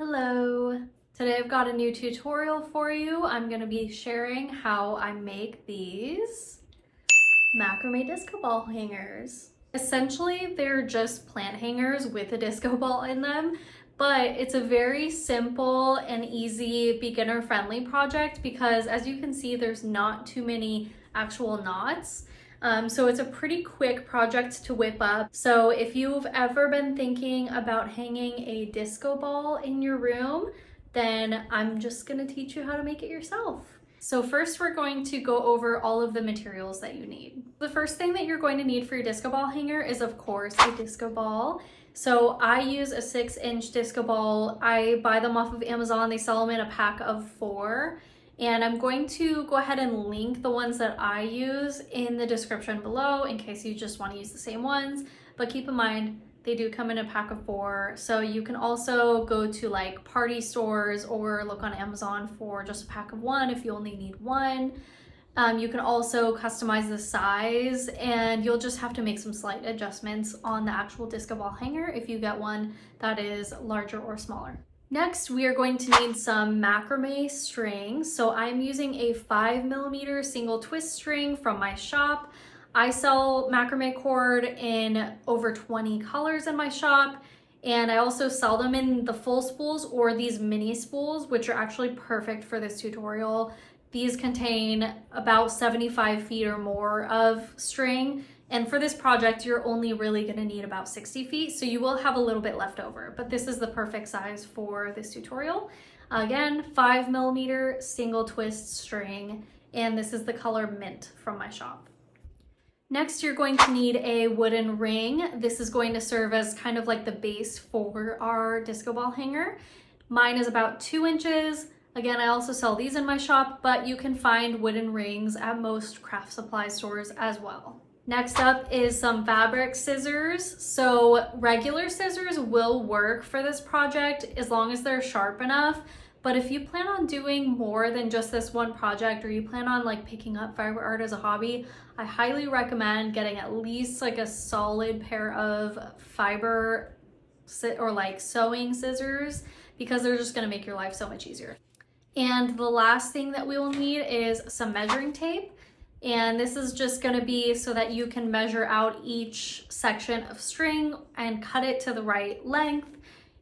Hello! Today I've got a new tutorial for you. I'm going to be sharing how I make these macrame disco ball hangers. Essentially, they're just plant hangers with a disco ball in them, but it's a very simple and easy beginner-friendly project because as you can see, there's not too many actual knots. So it's a pretty quick project to whip up. So if you've ever been thinking about hanging a disco ball in your room, then I'm just gonna teach you how to make it yourself. So first we're going to go over all of the materials that you need. The first thing that you're going to need for your disco ball hanger is of course a disco ball. So I use a 6-inch disco ball. I buy them off of Amazon. They sell them in a pack of 4. And I'm going to go ahead and link the ones that I use in the description below in case you just want to use the same ones. But keep in mind, they do come in a pack of 4. So you can also go to like party stores or look on Amazon for just a pack of 1 if you only need 1. You can also customize the size and you'll just have to make some slight adjustments on the actual disco ball hanger if you get one that is larger or smaller. Next, we are going to need some macrame string. So I'm using a 5mm single twist string from my shop. I sell macrame cord in over 20 colors in my shop, and I also sell them in the full spools or these mini spools, which are actually perfect for this tutorial. These contain about 75 feet or more of string. And for this project, you're only really gonna need about 60 feet, so you will have a little bit left over, but this is the perfect size for this tutorial. Again, 5mm single twist string, and this is the color Mint from my shop. Next, you're going to need a wooden ring. This is going to serve as kind of like the base for our disco ball hanger. Mine is about 2 inches. Again, I also sell these in my shop, but you can find wooden rings at most craft supply stores as well. Next up is some fabric scissors. So regular scissors will work for this project as long as they're sharp enough. But if you plan on doing more than just this one project, or you plan on like picking up fiber art as a hobby, I highly recommend getting at least like a solid pair of fiber or like sewing scissors because they're just gonna make your life so much easier. And the last thing that we will need is some measuring tape. And this is just gonna be so that you can measure out each section of string and cut it to the right length.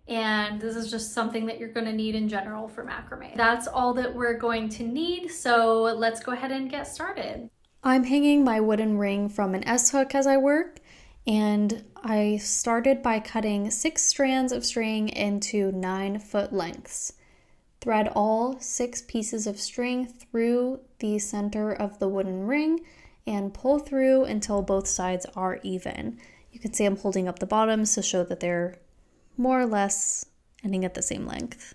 And this is just something that you're gonna need in general for macrame. That's all that we're going to need, so let's go ahead and get started. I'm hanging my wooden ring from an S-hook as I work, and I started by cutting 6 strands of string into 9-foot lengths. Thread all 6 pieces of string through the center of the wooden ring and pull through until both sides are even. You can see I'm holding up the bottoms to show that they're more or less ending at the same length.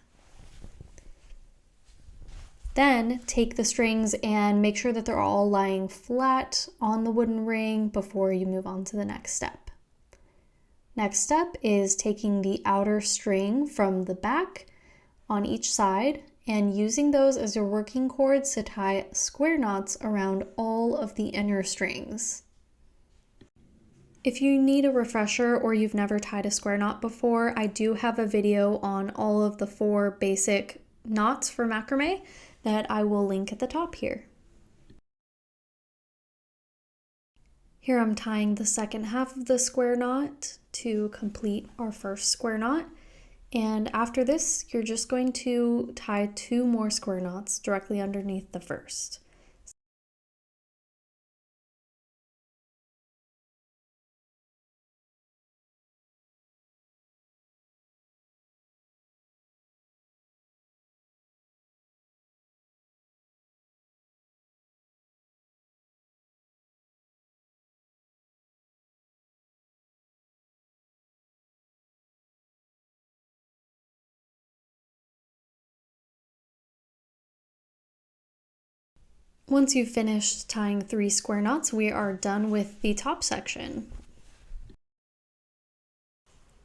Then take the strings and make sure that they're all lying flat on the wooden ring before you move on to the next step. Next step is taking the outer string from the back on each side and using those as your working cords to tie square knots around all of the inner strings. If you need a refresher or you've never tied a square knot before, I do have a video on all of the 4 basic knots for macrame that I will link at the top here. Here I'm tying the second half of the square knot to complete our first square knot. And after this, you're just going to tie 2 more square knots directly underneath the first. Once you've finished tying 3 square knots, we are done with the top section.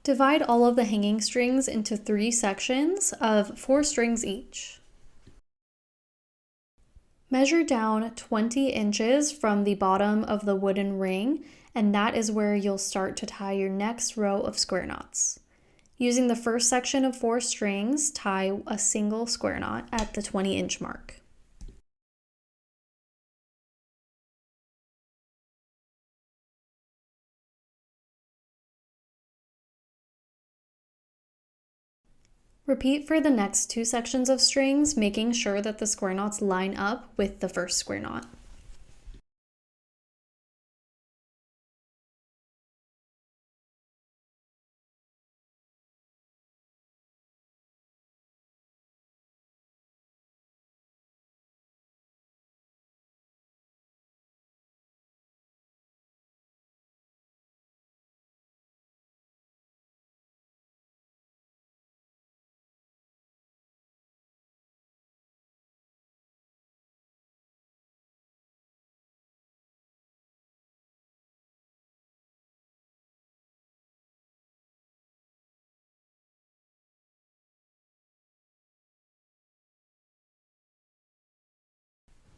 Divide all of the hanging strings into 3 sections of 4 strings each. Measure down 20 inches from the bottom of the wooden ring, and that is where you'll start to tie your next row of square knots. Using the first section of 4 strings, tie a single square knot at the 20-inch mark. Repeat for the next 2 sections of strings, making sure that the square knots line up with the first square knot.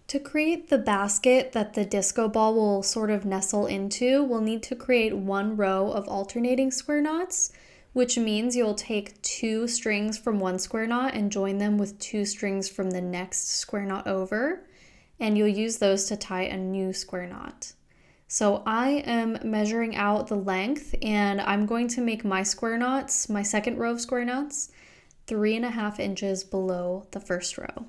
To create the basket that the disco ball will sort of nestle into, we'll need to create 1 row of alternating square knots, which means you'll take 2 strings from 1 square knot and join them with 2 strings from the next square knot over, and you'll use those to tie a new square knot. So I am measuring out the length, and I'm going to make my square knots, my second row of square knots, 3.5 inches below the first row.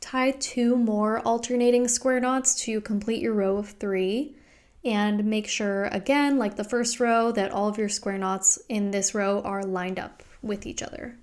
Tie 2 more alternating square knots to complete your row of 3, and make sure, again, like the first row, that all of your square knots in this row are lined up with each other.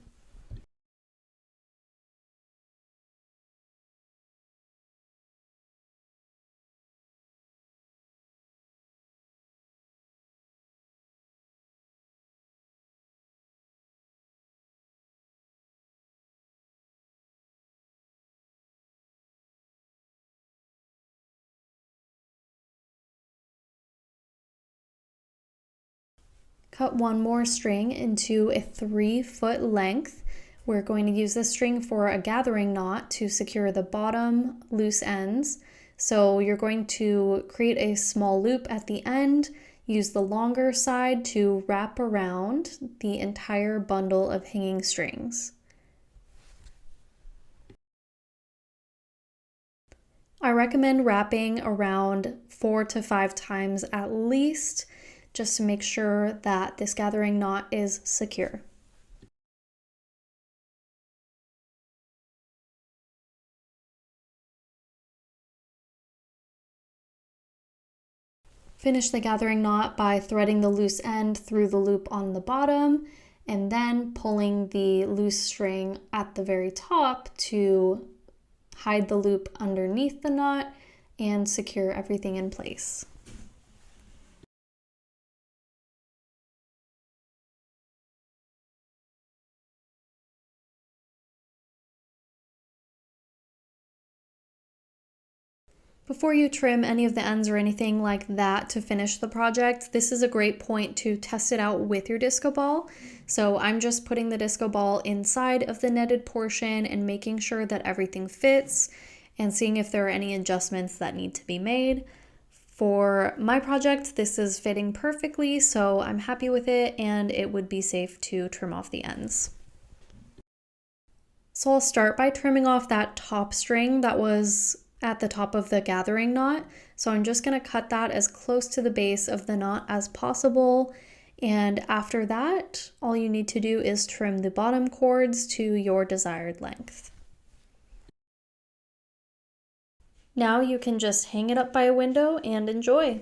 Cut 1 more string into a 3-foot length. We're going to use this string for a gathering knot to secure the bottom loose ends. So you're going to create a small loop at the end, use the longer side to wrap around the entire bundle of hanging strings. I recommend wrapping around 4 to 5 times at least, just to make sure that this gathering knot is secure. Finish the gathering knot by threading the loose end through the loop on the bottom, and then pulling the loose string at the very top to hide the loop underneath the knot and secure everything in place. Before you trim any of the ends or anything like that to finish the project, this is a great point to test it out with your disco ball. So I'm just putting the disco ball inside of the netted portion and making sure that everything fits and seeing if there are any adjustments that need to be made. For my project, this is fitting perfectly, so I'm happy with it, and it would be safe to trim off the ends. So I'll start by trimming off that top string that was at the top of the gathering knot. So I'm just going to cut that as close to the base of the knot as possible. And after that, all you need to do is trim the bottom cords to your desired length. Now you can just hang it up by a window and enjoy.